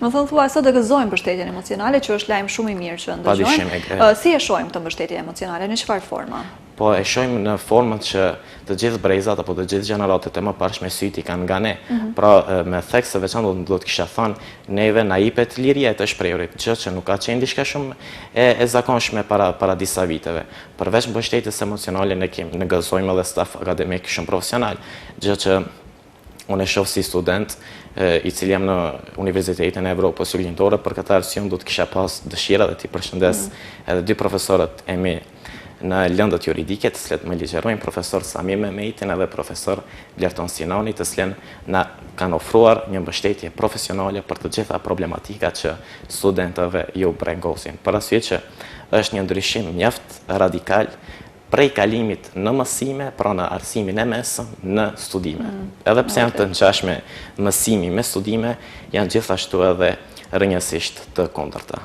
Më thënë thua sot e gëzojmë mbështetjen emocionale, që është lajm shumë i mirë që ndëgjojmë. Si e shohim këtë mbështetje emocionale, në çfarë forma? Po e shohim në formën që të gjithë brezat apo të gjithë gjeneratet e mëparshme syti kanë nga ne. Pra me thekë se veçantë do të kisha thënë, neve na jepet liria e të shprehurit, gjë që nuk ka qenë diçka shumë e zakonshme para disa viteve. Përveç mbështetjes emocionale ne gëzojmë edhe staf akademik shumë profesional, gjë që unë e shoh si student i cili jam në Universitetin e Evropës Jugjimtore, për këtë arsye do të kisha pas dëshira dhe t'i përshëndes edhe dy profesorët e mi në lëndët juridike, të cilët më ligjerojnë, profesor Samir Mehmetin edhe profesor Blerton Sinani, të cilën na kanë ofruar një mbështetje profesionale për të gjitha problematika që studentëve ju brengosin. Për arsye që është një ndryshim mjaft radikal prej kalimit në mësime, pra në arsimin e mesëm në studime. Edhe pse janë të ngjashme mësimi me studime, janë gjithashtu edhe rrënjësisht të kundërta.